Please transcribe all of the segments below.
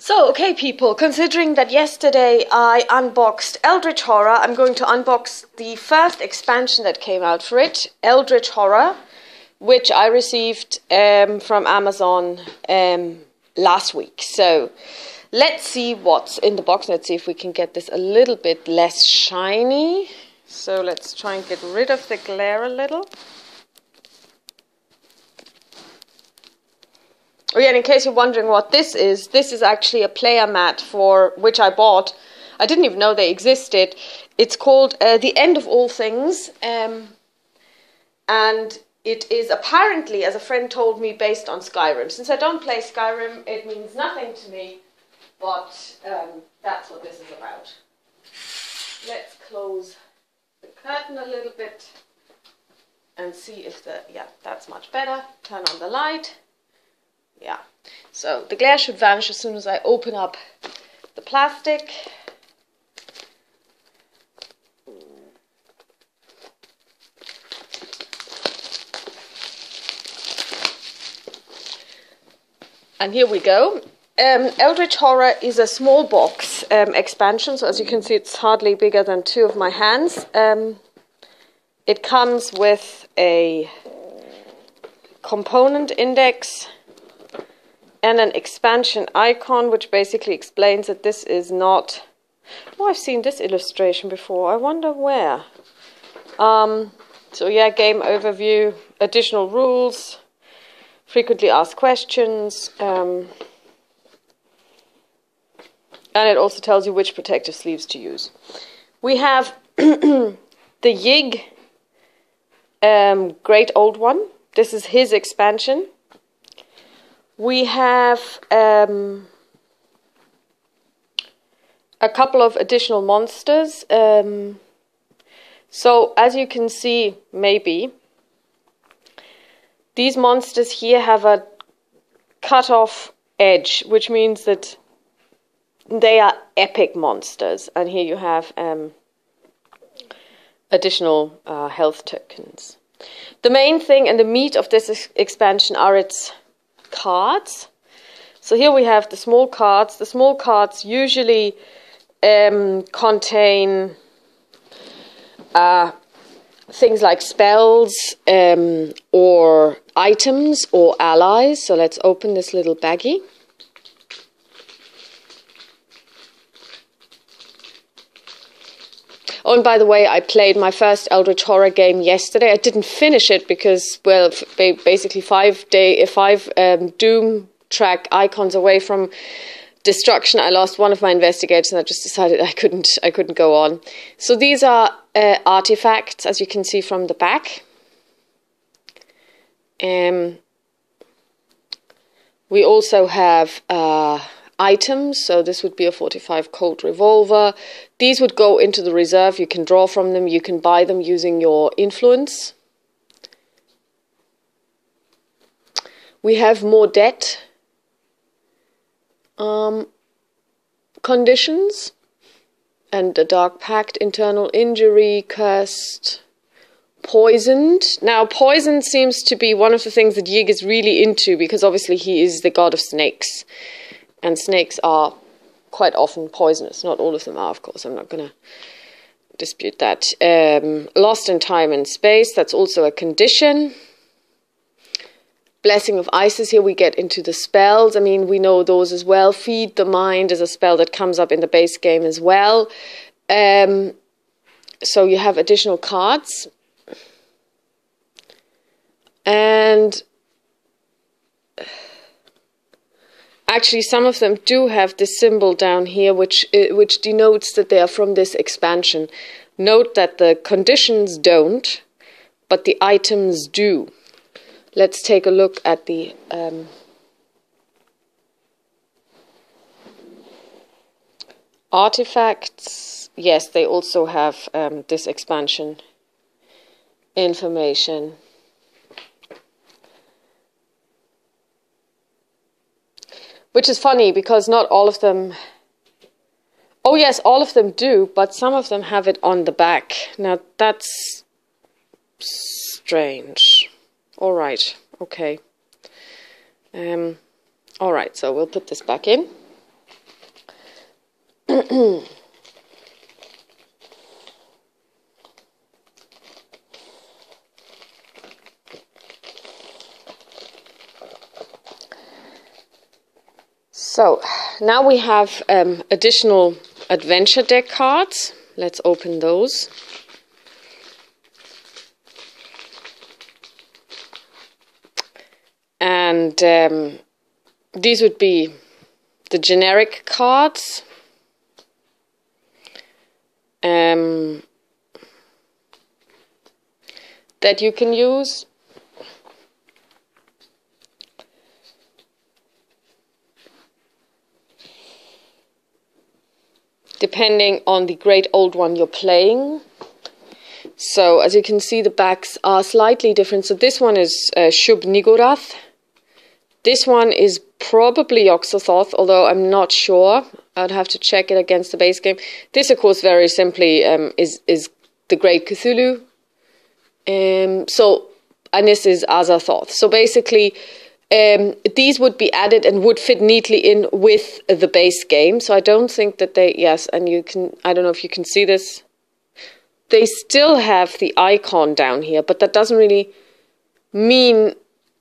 So, okay people, considering that yesterday I unboxed Eldritch Horror, I'm going to unbox the first expansion that came out for it, Eldritch Horror, which I received from Amazon last week. So, let's see what's in the box. Let's see if we can get this a little bit less shiny. So, let's try and get rid of the glare a little. Oh yeah, and in case you're wondering what this is actually a player mat for which I bought. I didn't even know they existed. It's called The End of All Things. And it is apparently, as a friend told me, based on Skyrim. Since I don't play Skyrim, it means nothing to me. But that's what this is about. Let's close the curtain a little bit and see if that's much better. Turn on the light. Yeah, so the glare should vanish as soon as I open up the plastic. And here we go. Eldritch Horror is a small box expansion, so as you can see it's hardly bigger than two of my hands. It comes with a component index and an expansion icon, which basically explains that this is not... Oh, I've seen this illustration before. I wonder where. So yeah, game overview, additional rules, frequently asked questions, and it also tells you which protective sleeves to use. We have the Yig, Great Old One. This is his expansion. We have a couple of additional monsters. So as you can see, maybe, these monsters here have a cut-off edge, which means that they are epic monsters. And here you have additional health tokens. The main thing and the meat of this expansion are its cards. So here we have the small cards. The small cards usually contain things like spells or items or allies. So let's open this little baggie. Oh, and by the way, I played my first Eldritch Horror game yesterday. I didn't finish it because, well, basically five Doom track icons away from destruction, I lost one of my investigators, and I just decided I couldn't go on. So these are artifacts, as you can see from the back. We also have items, so this would be a 45 Colt revolver. These would go into the reserve. You can draw from them, you can buy them using your influence. We have more debt conditions and the Dark Pact, internal injury, cursed, poisoned. Now poison seems to be one of the things that Yig is really into, because obviously he is the god of snakes. And snakes are quite often poisonous. Not all of them are, of course. I'm not going to dispute that. Lost in time and space. That's also a condition. Blessing of Isis. Here we get into the spells. I mean, we know those as well. Feed the Mind is a spell that comes up in the base game as well. So you have additional cards. And... actually, some of them do have this symbol down here, which denotes that they are from this expansion. Note that the conditions don't, but the items do. Let's take a look at the artifacts. Yes, they also have this expansion information. Which is funny, because not all of them... Oh yes, all of them do, but some of them have it on the back. Now that's strange. Alright, okay. Alright, so we'll put this back in. So now we have additional adventure deck cards. Let's open those. And these would be the generic cards. That you can use. Depending on the great old one you're playing. So as you can see, the backs are slightly different. So this one is Shub Nigorath. This one is probably Yog-Sothoth, although I'm not sure. I'd have to check it against the base game. This, of course, very simply is the Great Cthulhu. And this is Azathoth. So basically, these would be added and would fit neatly in with the base game. So I don't think that they, yes, and you can, I don't know if you can see this. They still have the icon down here, but that doesn't really mean,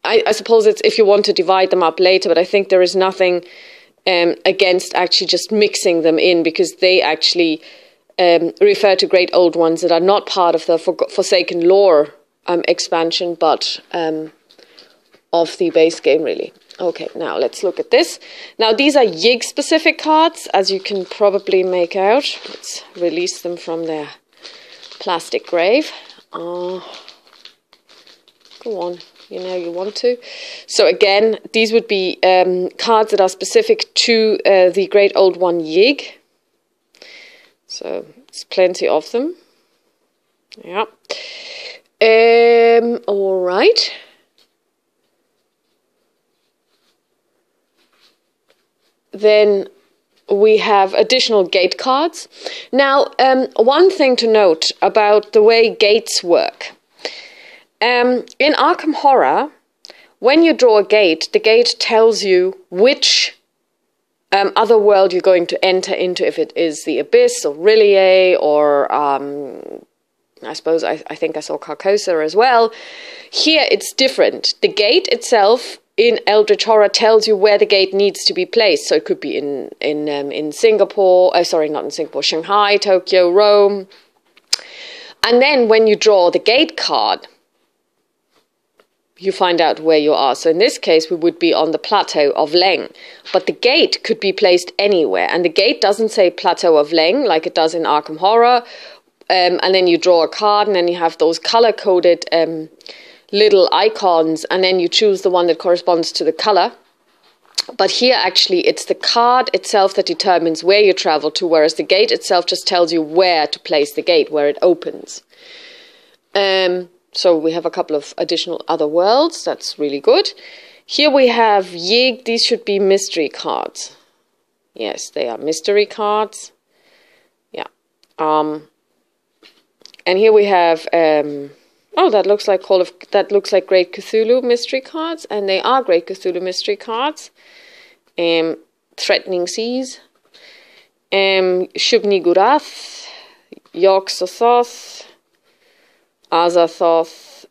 I suppose it's if you want to divide them up later, but I think there is nothing against actually just mixing them in, because they actually refer to great old ones that are not part of the Forsaken Lore expansion, but of the base game, really. Okay, now let's look at this. Now these are Yig specific cards, as you can probably make out. Let's release them from their plastic grave. Go on, you know you want to. So again, these would be cards that are specific to the Great Old One Yig. So there's plenty of them. Yeah. All right. Then we have additional gate cards. Now, one thing to note about the way gates work. In Arkham Horror, when you draw a gate, the gate tells you which other world you're going to enter into, if it is the Abyss or Rillier or I suppose I think I saw Carcosa as well. Here it's different. The gate itself in Eldritch Horror tells you where the gate needs to be placed. So it could be in Singapore, sorry, not in Singapore, Shanghai, Tokyo, Rome. And then when you draw the gate card, you find out where you are. So in this case, we would be on the plateau of Leng. But the gate could be placed anywhere. And the gate doesn't say plateau of Leng like it does in Arkham Horror. And then you draw a card, and then you have those color-coded little icons, and then you choose the one that corresponds to the color. But here, actually, it's the card itself that determines where you travel to, whereas the gate itself just tells you where to place the gate, where it opens. So we have a couple of additional other worlds. That's really good. Here we have Yig. These should be mystery cards. Yes, they are mystery cards. Yeah. And here we have, that looks like Great Cthulhu mystery cards, and they are Great Cthulhu mystery cards. Threatening Seas, Shub Nigorath, Yog-Sothoth, Azathoth.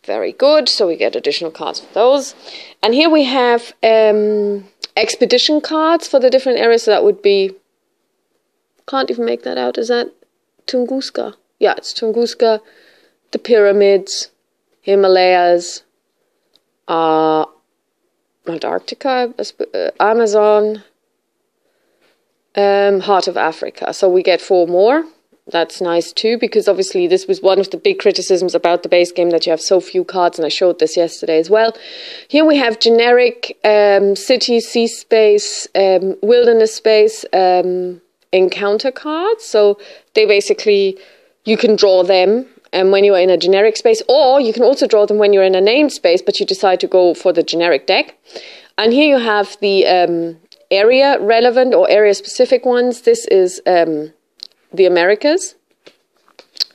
Very good. So we get additional cards for those. And here we have expedition cards for the different areas. So that would be, can't even make that out. Is that Tunguska? Yeah, it's Tunguska, the pyramids, Himalayas, Antarctica, Amazon, Heart of Africa. So we get 4 more. That's nice too, because obviously this was one of the big criticisms about the base game, that you have so few cards, and I showed this yesterday as well. Here we have generic city, sea space, wilderness space, encounter cards. So they basically, you can draw them when you're in a generic space, or you can also draw them when you're in a named space, but you decide to go for the generic deck. And here you have the area relevant or area specific ones. This is the Americas.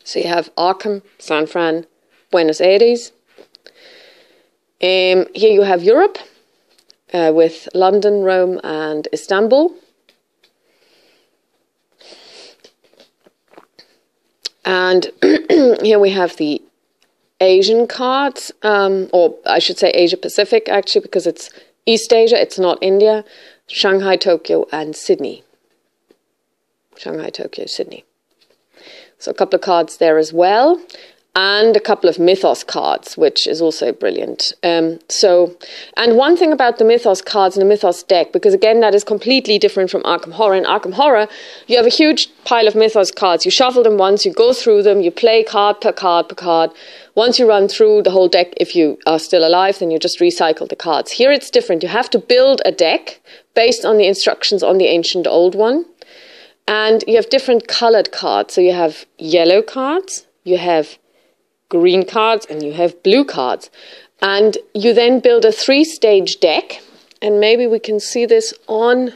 So you have Arkham, San Fran, Buenos Aires. Here you have Europe with London, Rome, and Istanbul. And here we have the Asian cards, or I should say Asia Pacific actually, because it's East Asia, it's not India. Shanghai, Tokyo, and Sydney. Shanghai, Tokyo, Sydney. So a couple of cards there as well. And a couple of mythos cards, which is also brilliant. And one thing about the mythos cards and the mythos deck, because again, that is completely different from Arkham Horror. In Arkham Horror, you have a huge pile of mythos cards. You shuffle them once, you go through them, you play card per card per card. Once you run through the whole deck, if you are still alive, then you just recycle the cards. Here it's different. You have to build a deck based on the instructions on the ancient old one. And you have different colored cards. So you have yellow cards, you have green cards, and you have blue cards. And you then build a 3-stage deck. And maybe we can see this on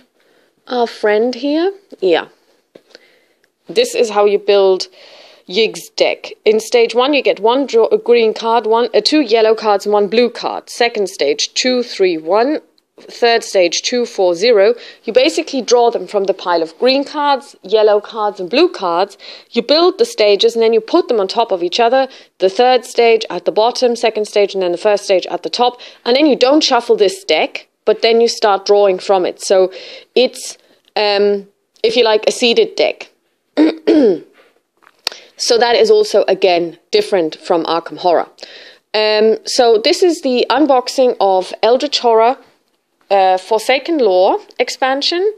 our friend here. Yeah. This is how you build Yig's deck. In stage 1, you get one green card, 2 yellow cards, and 1 blue card. Second stage, 2, 3, 1. Third stage, 2, 4, 0. You basically draw them from the pile of green cards, yellow cards, and blue cards. You build the stages and then you put them on top of each other. The third stage at the bottom, second stage, and then the first stage at the top. And then you don't shuffle this deck, but then you start drawing from it. So it's, if you like, a seeded deck. So that is also, again, different from Arkham Horror. So this is the unboxing of Eldritch Horror Forsaken Lore expansion,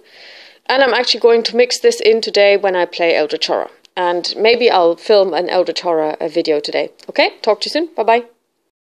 and I'm actually going to mix this in today when I play Eldritch Horror, and maybe I'll film an Eldritch Horror video today. Okay, talk to you soon. Bye bye.